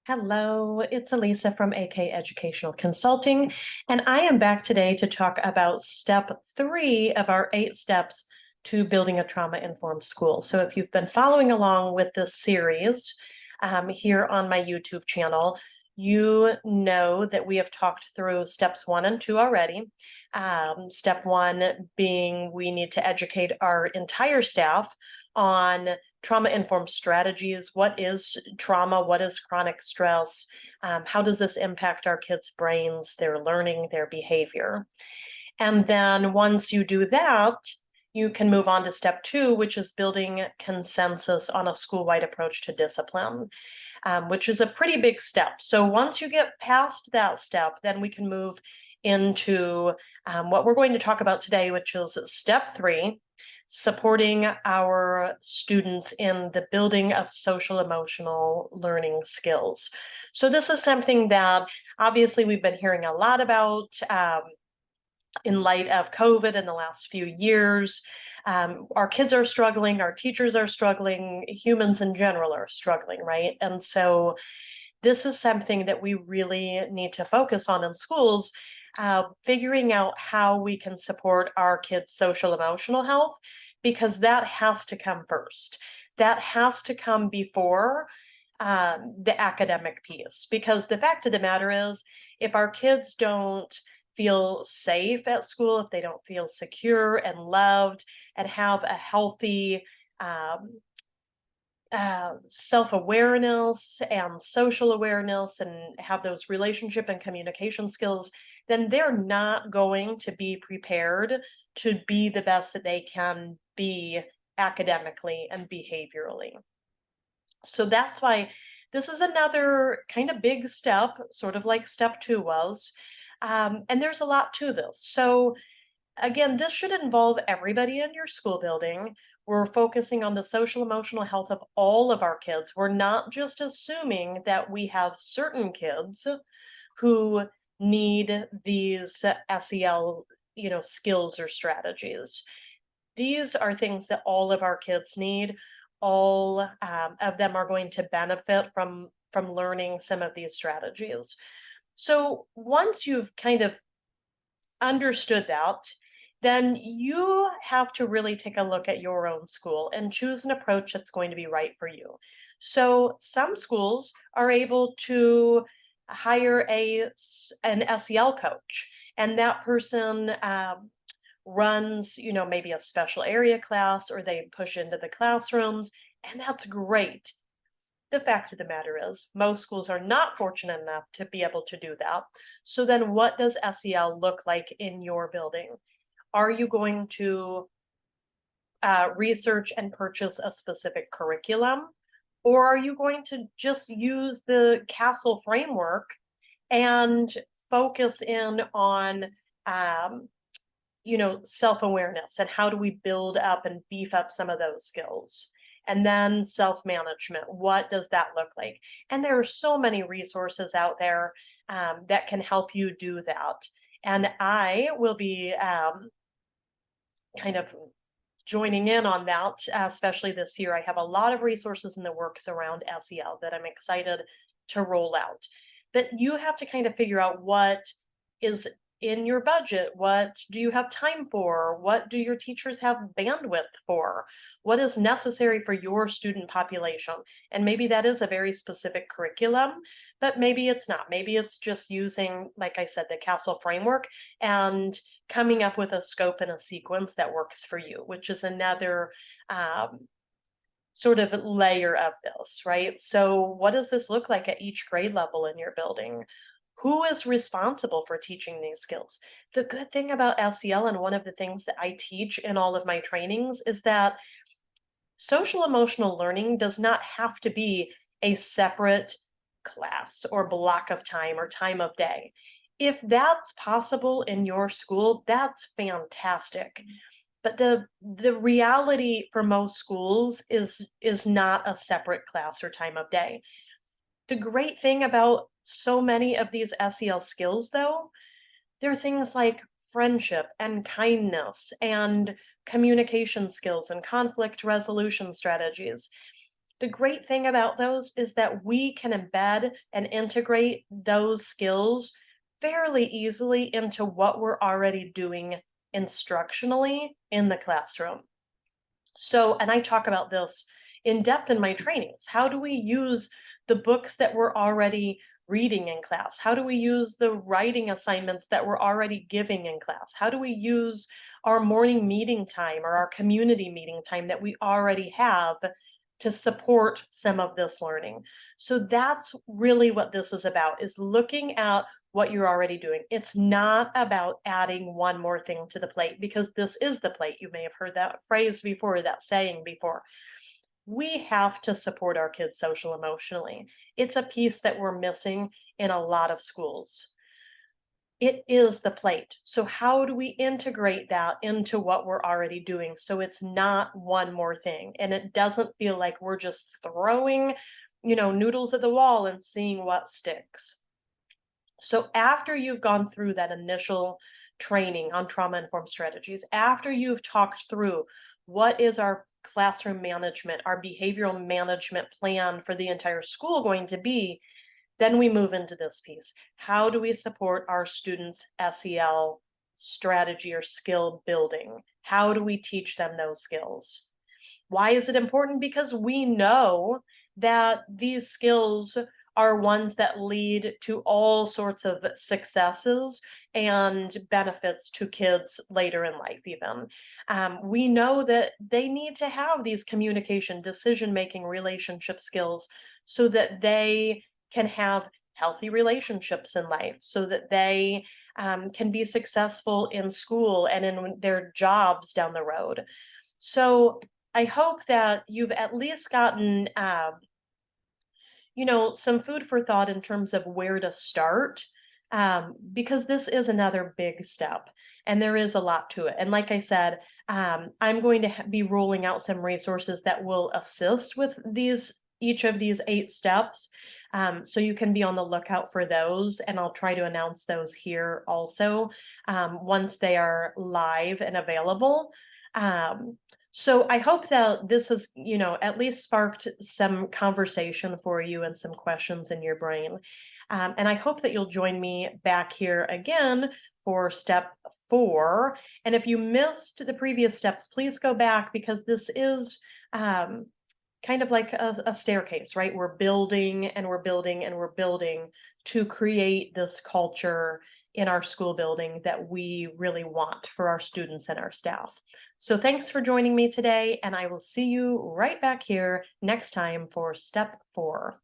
Hello, it's Elisa from AK Educational Consulting, and I am back today to talk about step 3 of our 8 steps to building a trauma-informed school. So if you've been following along with this series here on my YouTube channel, you know that we have talked through steps 1 and 2 already. Step 1 being we need to educate our entire staff on trauma-informed strategies. What is trauma? What is chronic stress? How does this impact our kids' brains, their learning, their behavior? And then once you do that, you can move on to step 2, which is building consensus on a school-wide approach to discipline, which is a pretty big step. So once you get past that step, then we can move into what we're going to talk about today, which is step 3, supporting our students in the building of social emotional learning skills. So this is something that obviously we've been hearing a lot about in light of COVID in the last few years. Our kids are struggling, our teachers are struggling, humans in general are struggling, right? And so this is something that we really need to focus on in schools, figuring out how we can support our kids' social emotional health, because that has to come first. That has to come before the academic piece, because the fact of the matter is, if our kids don't feel safe at school, if they don't feel secure and loved and have a healthy um, self-awareness and social awareness and have those relationship and communication skills, then they're not going to be prepared to be the best that they can be academically and behaviorally. So that's why this is another kind of big step, sort of like step 2 was. And there's a lot to this. So again, this should involve everybody in your school building. We're focusing on the social emotional health of all of our kids. We're not just assuming that we have certain kids who need these SEL, skills or strategies. These are things that all of our kids need. All of them are going to benefit from learning some of these strategies. So once you've kind of understood that, then you have to really take a look at your own school and choose an approach that's going to be right for you. So some schools are able to hire an SEL coach, and that person runs, maybe a special area class, or they push into the classrooms, and that's great. The fact of the matter is, most schools are not fortunate enough to be able to do that. So then what does SEL look like in your building? Are you going to research and purchase a specific curriculum? Or are you going to just use the Castle framework and focus in on self-awareness and how do we build up and beef up some of those skills? And then self-management, what does that look like? And there are so many resources out there that can help you do that. And I will be kind of joining in on that, especially this year. I have a lot of resources in the works around SEL that I'm excited to roll out. But you have to kind of figure out what is in your budget. What do you have time for? What do your teachers have bandwidth for? What is necessary for your student population? And maybe that is a very specific curriculum, but maybe it's not. Maybe it's just using, like I said, the Castle framework and coming up with a scope and a sequence that works for you, which is another sort of layer of this, right? So what does this look like at each grade level in your building? Who is responsible for teaching these skills? The good thing about SEL, and one of the things that I teach in all of my trainings, is that social emotional learning does not have to be a separate class or block of time or time of day. If that's possible in your school, that's fantastic. But the reality for most schools is not a separate class or time of day. The great thing about so many of these SEL skills, though, they're things like friendship and kindness and communication skills and conflict resolution strategies. The great thing about those is that we can embed and integrate those skills fairly easily into what we're already doing instructionally in the classroom. So, and I talk about this in depth in my trainings. How do we use the books that we're already reading in class? How do we use the writing assignments that we're already giving in class? How do we use our morning meeting time or our community meeting time that we already have to support some of this learning? So that's really what this is about, is looking at what you're already doing. It's not about adding one more thing to the plate, because this is the plate. You may have heard that phrase before, that saying before. We have to support our kids social emotionally. It's a piece that we're missing in a lot of schools. It is the plate. So how do we integrate that into what we're already doing so it's not one more thing and it doesn't feel like we're just throwing, noodles at the wall and seeing what sticks? So after you've gone through that initial training on trauma-informed strategies, after you've talked through what is our classroom management, our behavioral management plan for the entire school going to be, then we move into this piece. How do we support our students' SEL strategy or skill building? How do we teach them those skills? Why is it important? Because we know that these skills are ones that lead to all sorts of successes and benefits to kids later in life, even. We know that they need to have these communication, decision-making, relationship skills so that they can have healthy relationships in life, so that they can be successful in school and in their jobs down the road. So I hope that you've at least gotten, some food for thought in terms of where to start, because this is another big step and there is a lot to it. And like I said, I'm going to be rolling out some resources that will assist with each of these 8 steps. So you can be on the lookout for those, and I'll try to announce those here also once they are live and available. Um, so I hope that this has, at least sparked some conversation for you and some questions in your brain. And I hope that you'll join me back here again for step 4. And if you missed the previous steps, please go back, because this is kind of like a staircase, right? We're building and we're building and we're building to create this culture in our school building that we really want for our students and our staff. So thanks for joining me today, and I will see you right back here next time for step 4.